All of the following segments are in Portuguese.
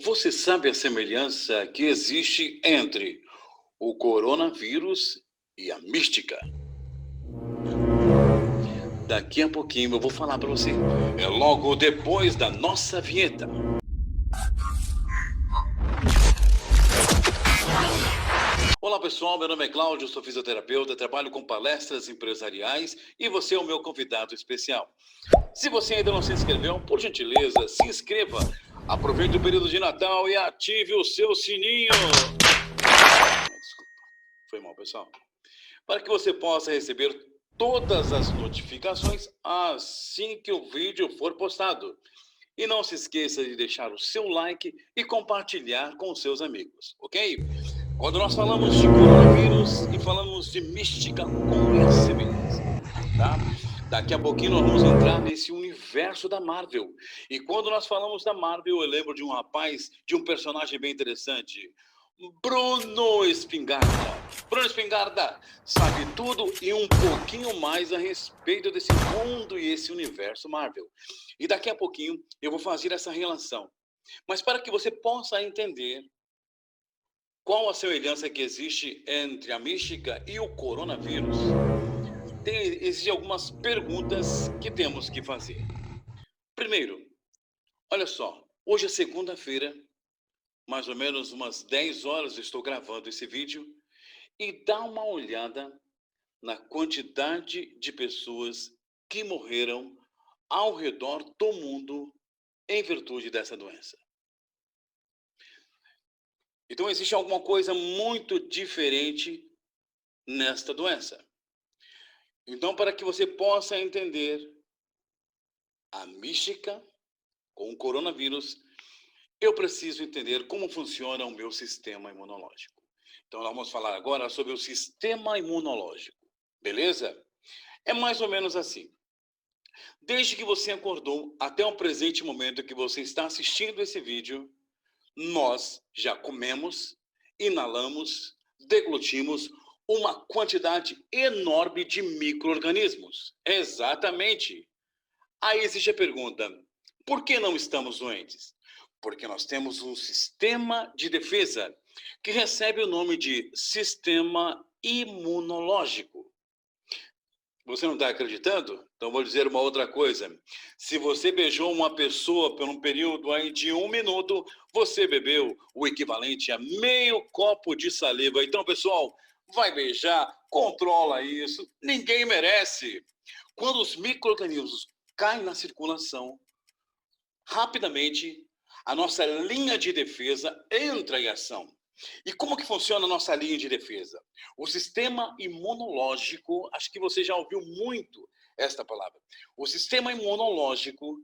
Você sabe a semelhança que existe entre o coronavírus e a mística? Daqui a pouquinho eu vou falar para você. É logo depois da nossa vinheta. Olá pessoal, meu nome é Cláudio, sou fisioterapeuta, trabalho com palestras empresariais e você é o meu convidado especial. Se você ainda não se inscreveu, por gentileza, se inscreva. Aproveite o período de Natal e ative o seu sininho. Desculpa, foi mal pessoal. Para que você possa receber todas as notificações assim que o vídeo for postado. E não se esqueça de deixar o seu like e compartilhar com os seus amigos, ok? Quando nós falamos de coronavírus e falamos de mística, como é a semelhança, tá? Daqui a pouquinho nós vamos entrar nesse universo da Marvel. E quando nós falamos da Marvel, eu lembro de um rapaz, de um personagem bem interessante, Bruno Espingarda. Bruno Espingarda sabe tudo e um pouquinho mais a respeito desse mundo e esse universo Marvel. E daqui a pouquinho eu vou fazer essa relação. Mas para que você possa entender qual a semelhança que existe entre a mística e o coronavírus, existem algumas perguntas que temos que fazer. Primeiro, olha só, hoje é segunda-feira, mais ou menos umas 10 horas eu estou gravando esse vídeo, e dá uma olhada na quantidade de pessoas que morreram ao redor do mundo em virtude dessa doença. Então existe alguma coisa muito diferente nesta doença. Então, para que você possa entender a mística com o coronavírus, eu preciso entender como funciona o meu sistema imunológico. Então, nós vamos falar agora sobre o sistema imunológico, beleza? É mais ou menos assim. Desde que você acordou até o presente momento que você está assistindo esse vídeo, nós já comemos, inalamos, deglutimos uma quantidade enorme de micro-organismos. Exatamente. Aí existe a pergunta: por que não estamos doentes? Porque nós temos um sistema de defesa que recebe o nome de sistema imunológico. Você não está acreditando? Então vou dizer uma outra coisa. Se você beijou uma pessoa por um período aí de 1 minuto, você bebeu o equivalente a meio copo de saliva. Então, pessoal, vai beijar, controla isso. Ninguém merece. Quando os micro-organismos caem na circulação, rapidamente a nossa linha de defesa entra em ação. E como que funciona a nossa linha de defesa? O sistema imunológico, acho que você já ouviu muito esta palavra. O sistema imunológico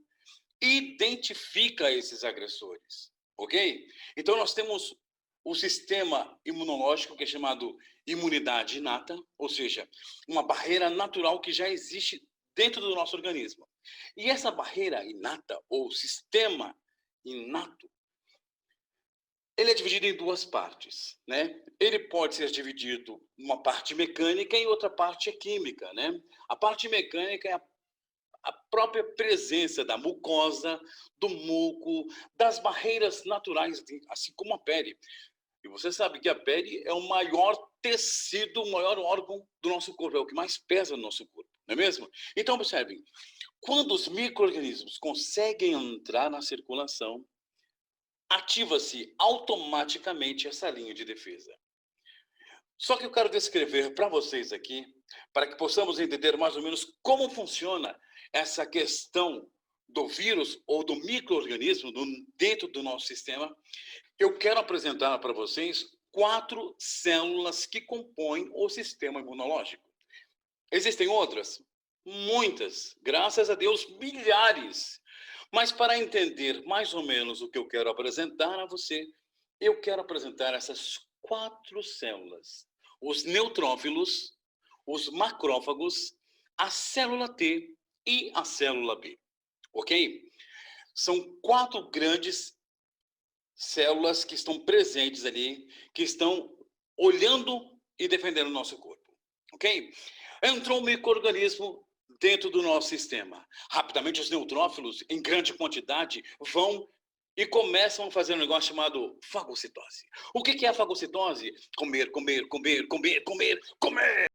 identifica esses agressores, ok? Então nós temos o sistema imunológico que é chamado imunidade inata, ou seja, uma barreira natural que já existe dentro do nosso organismo. E essa barreira inata, ou sistema inato, ele é dividido em duas partes, né? Ele pode ser dividido em uma parte mecânica e outra parte é química, né? A parte mecânica é a própria presença da mucosa, do muco, das barreiras naturais, assim como a pele. E você sabe que a pele é o maior tecido, o maior órgão do nosso corpo, é o que mais pesa no nosso corpo, não é mesmo? Então, observem, quando os micro-organismos conseguem entrar na circulação, ativa-se automaticamente essa linha de defesa. Só que eu quero descrever para vocês aqui, para que possamos entender mais ou menos como funciona essa questão do vírus ou do micro-organismo dentro do nosso sistema. Eu quero apresentar para vocês 4 células que compõem o sistema imunológico. Existem outras? Muitas, graças a Deus, milhares. Mas para entender mais ou menos o que eu quero apresentar a você, eu quero apresentar essas 4 células: os neutrófilos, os macrófagos, a célula T e a célula B. Ok? São 4 grandes células que estão presentes ali, que estão olhando e defendendo o nosso corpo. Ok? Entrou um micro-organismo dentro do nosso sistema. Rapidamente, os neutrófilos, em grande quantidade, vão e começam a fazer um negócio chamado fagocitose. O que é a fagocitose? Comer, comer, comer, comer, comer, comer.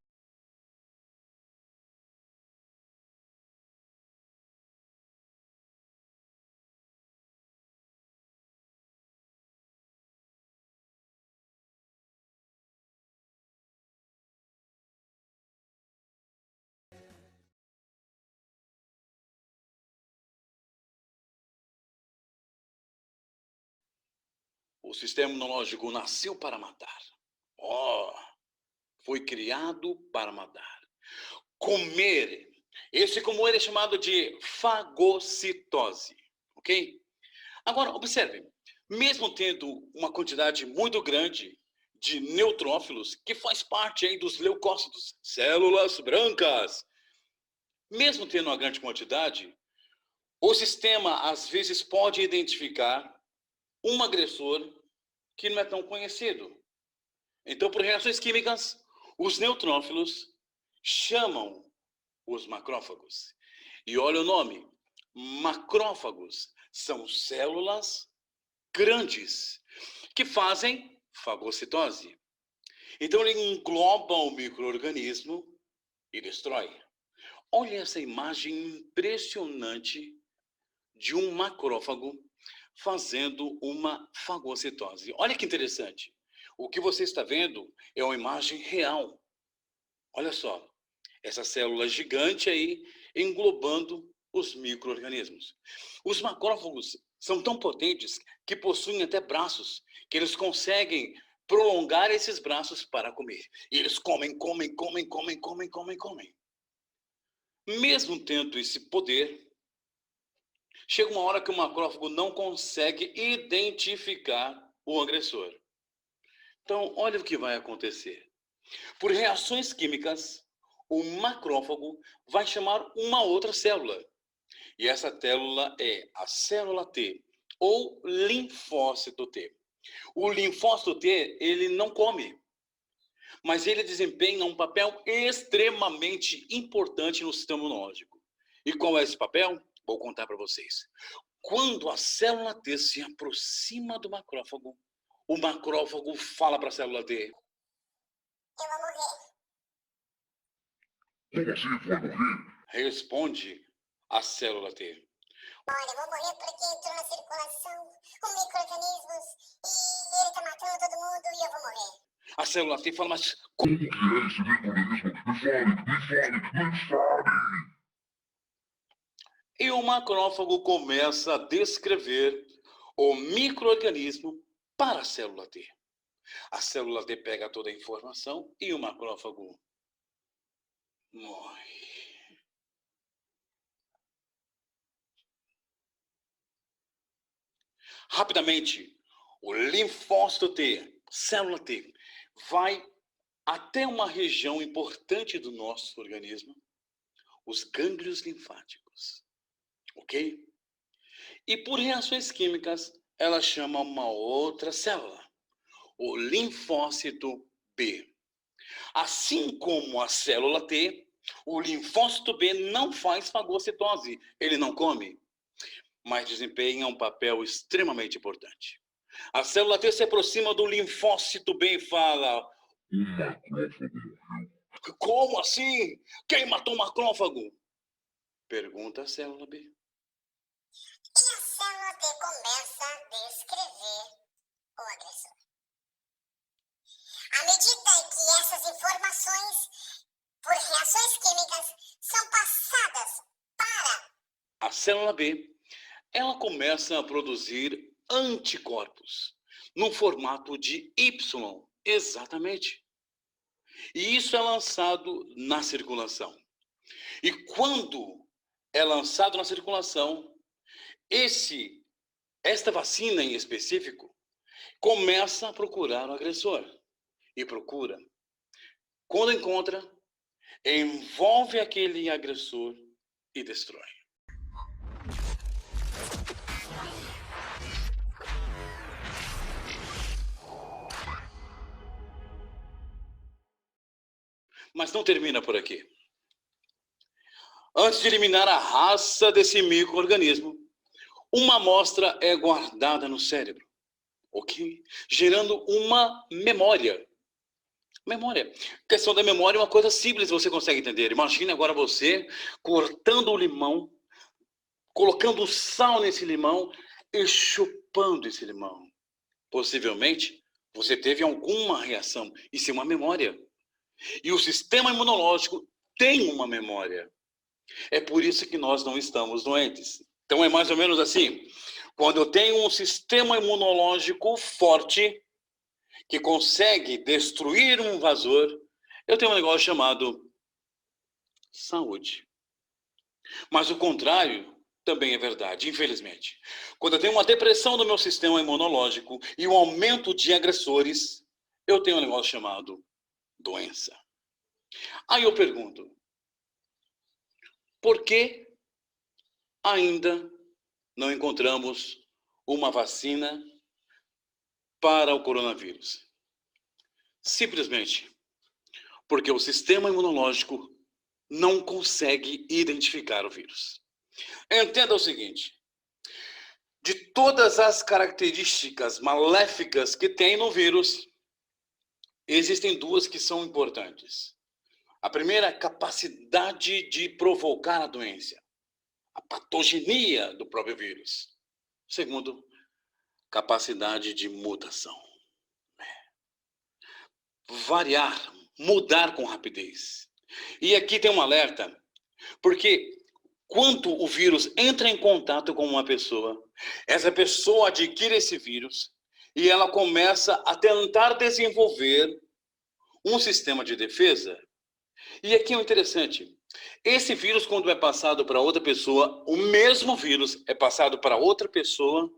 O sistema imunológico nasceu para matar. Oh, foi criado para matar. Comer. Esse comer é chamado de fagocitose. Ok? Agora, observe. Mesmo tendo uma quantidade muito grande de neutrófilos, que faz parte aí dos leucócitos, células brancas, mesmo tendo uma grande quantidade, o sistema às vezes pode identificar um agressor que não é tão conhecido. Então, por reações químicas, os neutrófilos chamam os macrófagos. E olha o nome: macrófagos são células grandes que fazem fagocitose. Então, ele engloba o micro-organismo e destrói. Olha essa imagem impressionante de um macrófago fazendo uma fagocitose. Olha que interessante. O que você está vendo é uma imagem real. Olha só, essa célula gigante aí englobando os micro-organismos. Os macrófagos são tão potentes que possuem até braços, que eles conseguem prolongar esses braços para comer. E eles comem, comem, comem, comem, comem, comem, comem. Mesmo tendo esse poder, chega uma hora que o macrófago não consegue identificar o agressor. Então, olha o que vai acontecer. Por reações químicas, o macrófago vai chamar uma outra célula. E essa célula é a célula T, ou linfócito T. O linfócito T, ele não come, mas ele desempenha um papel extremamente importante no sistema imunológico. E qual é esse papel? Vou contar para vocês. Quando a célula T se aproxima do macrófago, o macrófago fala para a célula T: eu vou morrer. Como assim vai morrer? Responde a célula T: olha, eu vou morrer porque entrou na circulação com micro-organismos e ele tá matando todo mundo e eu vou morrer. A célula T fala: mas como que é esse micro-organismo? Me fale! E o macrófago começa a descrever o micro-organismo para a célula T. A célula T pega toda a informação e o macrófago morre. Rapidamente, o linfócito T, célula T, vai até uma região importante do nosso organismo, os gânglios linfáticos. Ok? E por reações químicas, ela chama uma outra célula, o linfócito B. Assim como a célula T, o linfócito B não faz fagocitose, ele não come, mas desempenha um papel extremamente importante. A célula T se aproxima do linfócito B e fala: O macrófago morreu. como assim? Quem matou o macrófago? Pergunta a célula B. E a célula T começa a descrever o agressor. À medida que essas informações, por reações químicas, são passadas para A célula B, ela começa a produzir anticorpos no formato de Y, exatamente. E isso é lançado na circulação. E quando é lançado na circulação, esta vacina em específico começa a procurar o agressor. E procura. Quando encontra, envolve aquele agressor e destrói. Mas não termina por aqui. Antes de eliminar a raça desse micro-organismo, uma amostra é guardada no cérebro, ok? Gerando uma memória. Memória. A questão da memória é uma coisa simples, você consegue entender. Imagine agora você cortando o limão, colocando sal nesse limão e chupando esse limão. Possivelmente, você teve alguma reação. Isso é uma memória. E o sistema imunológico tem uma memória. É por isso que nós não estamos doentes. Então é mais ou menos assim. Quando eu tenho um sistema imunológico forte, que consegue destruir um invasor, eu tenho um negócio chamado saúde. Mas o contrário também é verdade, infelizmente. Quando eu tenho uma depressão do meu sistema imunológico e um aumento de agressores, eu tenho um negócio chamado doença. Aí eu pergunto, por que ainda não encontramos uma vacina para o coronavírus? Simplesmente porque o sistema imunológico não consegue identificar o vírus. Entenda o seguinte, de todas as características maléficas que tem no vírus, existem duas que são importantes. A primeira é a capacidade de provocar a doença, a patogenia do próprio vírus. Segundo, capacidade de mutação. Variar, mudar com rapidez. E aqui tem um alerta, porque quando o vírus entra em contato com uma pessoa, essa pessoa adquire esse vírus e ela começa a tentar desenvolver um sistema de defesa. E aqui é o interessante, esse vírus quando é passado para outra pessoa, o mesmo vírus é passado para outra pessoa,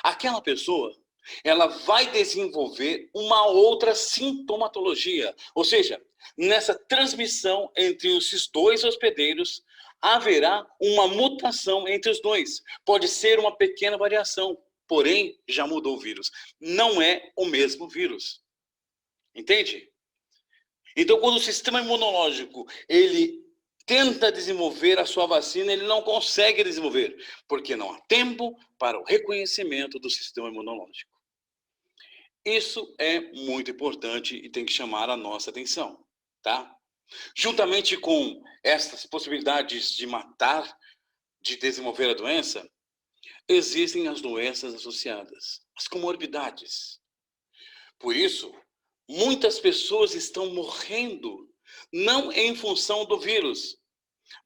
aquela pessoa, ela vai desenvolver uma outra sintomatologia. Ou seja, nessa transmissão entre esses dois hospedeiros, haverá uma mutação entre os dois. Pode ser uma pequena variação, porém, já mudou o vírus. Não é o mesmo vírus. Entende? Então, quando o sistema imunológico, ele tenta desenvolver a sua vacina, ele não consegue desenvolver, porque não há tempo para o reconhecimento do sistema imunológico. Isso é muito importante e tem que chamar a nossa atenção, tá? Juntamente com essas possibilidades de matar, de desenvolver a doença, existem as doenças associadas, as comorbidades. Por isso, muitas pessoas estão morrendo, não em função do vírus,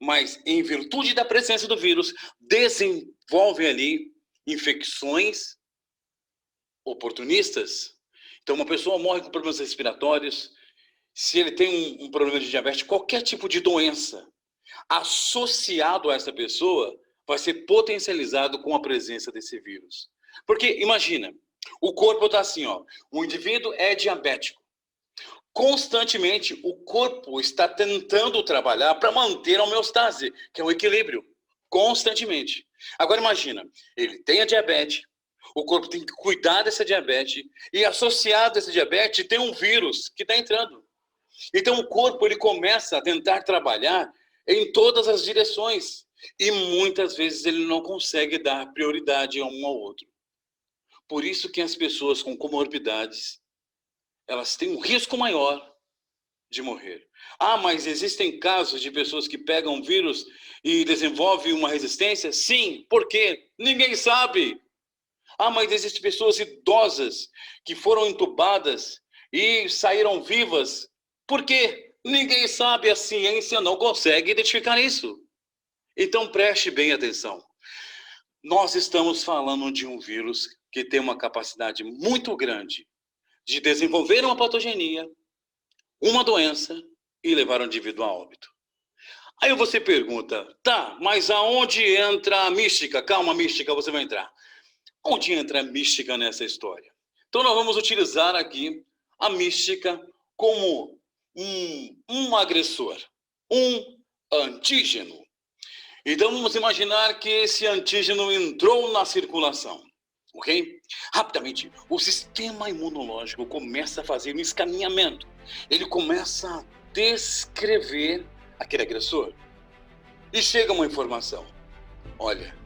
mas em virtude da presença do vírus, desenvolvem ali infecções oportunistas. Então, uma pessoa morre com problemas respiratórios, se ele tem um problema de diabetes, qualquer tipo de doença associado a essa pessoa vai ser potencializado com a presença desse vírus. Porque, imagina, o corpo está assim, ó, o indivíduo é diabético. Constantemente, o corpo está tentando trabalhar para manter a homeostase, que é o equilíbrio, constantemente. Agora, imagina, ele tem a diabetes, o corpo tem que cuidar dessa diabetes, e associado a essa diabetes tem um vírus que está entrando. Então, o corpo ele começa a tentar trabalhar em todas as direções, e muitas vezes ele não consegue dar prioridade a um ao outro. Por isso que as pessoas com comorbidades, elas têm um risco maior de morrer. Ah, mas existem casos de pessoas que pegam vírus e desenvolvem uma resistência? Sim, por quê? Ninguém sabe. Ah, mas existem pessoas idosas que foram entubadas e saíram vivas. Por quê? Ninguém sabe, a ciência não consegue identificar isso. Então preste bem atenção. Nós estamos falando de um vírus que tem uma capacidade muito grande de desenvolver uma patogenia, uma doença e levar o indivíduo a óbito. Aí você pergunta, tá, mas aonde entra a mística? Calma, mística, você vai entrar. Onde entra a mística nessa história? Então nós vamos utilizar aqui a mística como um agressor, um antígeno. Então vamos imaginar que esse antígeno entrou na circulação. Ok? Rapidamente, o sistema imunológico começa a fazer um escaneamento. Ele começa a descrever aquele agressor. E chega uma informação. Olha,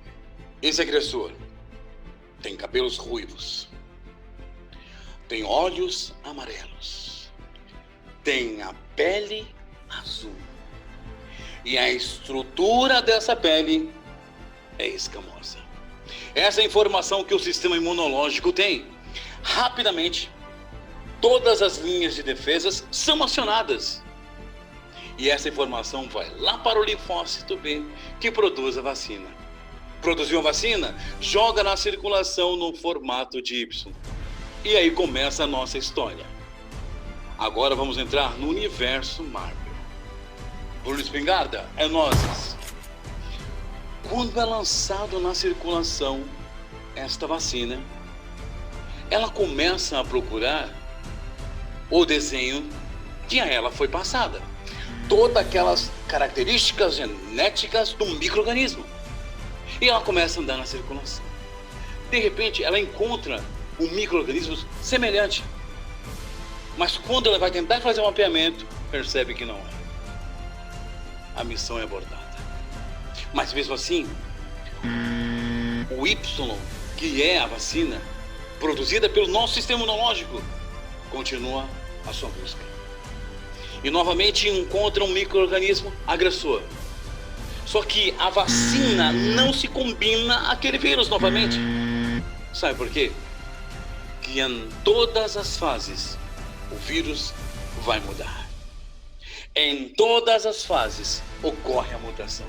Esse agressor tem cabelos ruivos, tem olhos amarelos, tem a pele azul e a estrutura dessa pele é escamosa. Essa é a informação que o sistema imunológico tem. Rapidamente, todas as linhas de defesas são acionadas. E essa informação vai lá para o linfócito B, que produz a vacina. Produziu a vacina, joga na circulação no formato de Y. E aí começa a nossa história. Agora vamos entrar no universo Marvel. Bruno Espingarda, é nozes. Quando é lançado na circulação esta vacina, ela começa a procurar o desenho que a ela foi passada. Todas aquelas características genéticas do micro-organismo. E ela começa a andar na circulação. De repente, ela encontra um micro-organismo semelhante. Mas quando ela vai tentar fazer um mapeamento, percebe que não é. A missão é abortada. Mas mesmo assim, o Y, que é a vacina, produzida pelo nosso sistema imunológico, continua a sua busca. E novamente encontra um micro-organismo agressor. Só que a vacina não se combina àquele vírus novamente. Sabe por quê? Que em todas as fases o vírus vai mudar. Em todas as fases ocorre a mutação.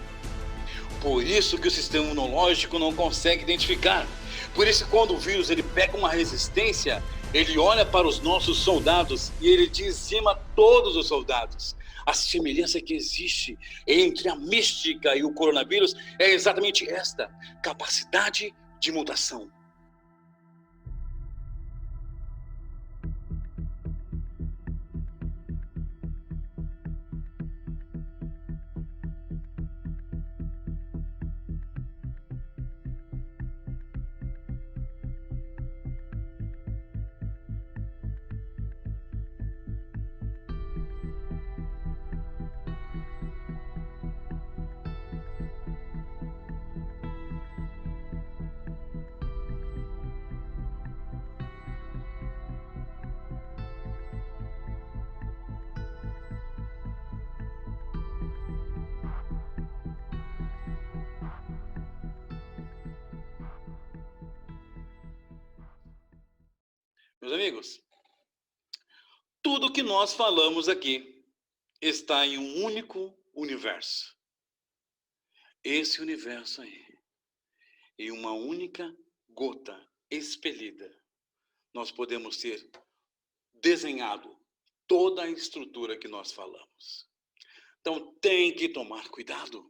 Por isso que o sistema imunológico não consegue identificar. Por isso que quando o vírus ele pega uma resistência, ele olha para os nossos soldados e ele dizima todos os soldados. A semelhança que existe entre a mística e o coronavírus é exatamente esta: capacidade de mutação. Meus amigos, tudo que nós falamos aqui está em um único universo. Esse universo aí, em uma única gota expelida, nós podemos ter desenhado toda a estrutura que nós falamos. Então tem que tomar cuidado.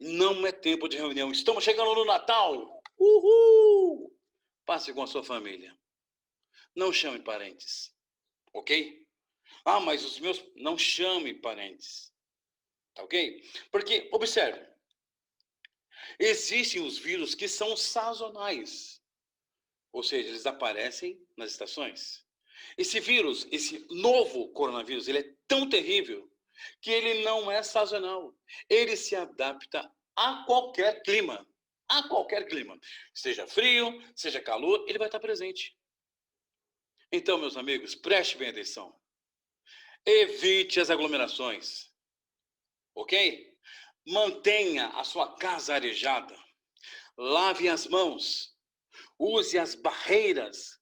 Não é tempo de reunião. Estamos chegando no Natal. Uhul! Passe com a sua família. Não chame parentes, ok? Ah, mas os meus... Não chame parentes, tá ok? Porque, observe, existem os vírus que são sazonais. Ou seja, eles aparecem nas estações. Esse vírus, esse novo coronavírus, ele é tão terrível que ele não é sazonal. Ele se adapta a qualquer clima. A qualquer clima. Seja frio, seja calor, ele vai estar presente. Então, meus amigos, preste bem atenção. Evite as aglomerações, ok? Mantenha a sua casa arejada. Lave as mãos. Use as barreiras,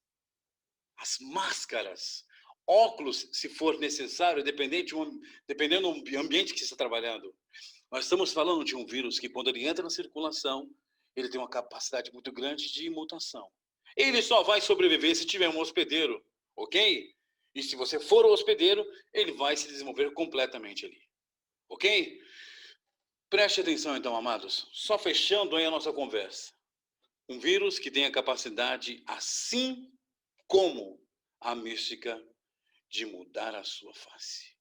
as máscaras, óculos, se for necessário, dependendo do ambiente que você está trabalhando. Nós estamos falando de um vírus que, quando ele entra na circulação, ele tem uma capacidade muito grande de mutação. Ele só vai sobreviver se tiver um hospedeiro, ok? E se você for o hospedeiro, ele vai se desenvolver completamente ali, ok? Preste atenção então, amados. Só fechando aí a nossa conversa. Um vírus que tem a capacidade, assim como a mística, de mudar a sua face.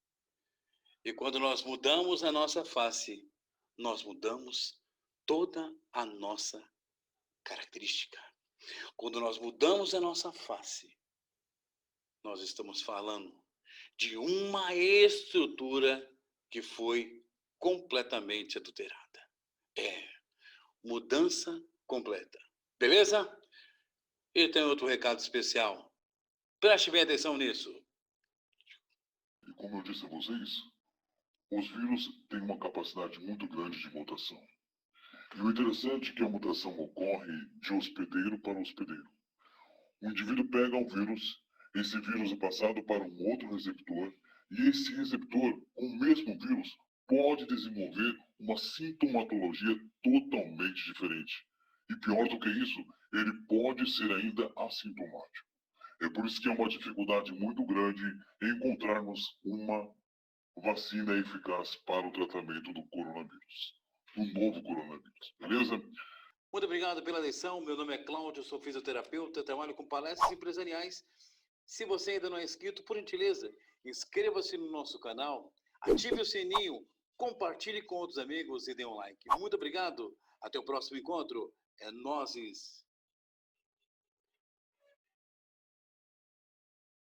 E quando nós mudamos a nossa face, nós mudamos toda a nossa característica. Quando nós mudamos a nossa face, nós estamos falando de uma estrutura que foi completamente adulterada. É mudança completa. Beleza? E tem outro recado especial. Preste bem atenção nisso. E como eu disse a vocês, os vírus têm uma capacidade muito grande de mutação. E o interessante é que a mutação ocorre de hospedeiro para hospedeiro. O indivíduo pega um vírus, esse vírus é passado para um outro receptor, e esse receptor, com o mesmo vírus, pode desenvolver uma sintomatologia totalmente diferente. E pior do que isso, ele pode ser ainda assintomático. É por isso que é uma dificuldade muito grande encontrarmos uma vacina eficaz para o tratamento do coronavírus, do novo coronavírus, beleza? Muito obrigado pela atenção. Meu nome é Cláudio, sou fisioterapeuta, trabalho com palestras empresariais. Se você ainda não é inscrito, por gentileza, inscreva-se no nosso canal, ative o sininho, compartilhe com outros amigos e dê um like. Muito obrigado. Até o próximo encontro. É nóis.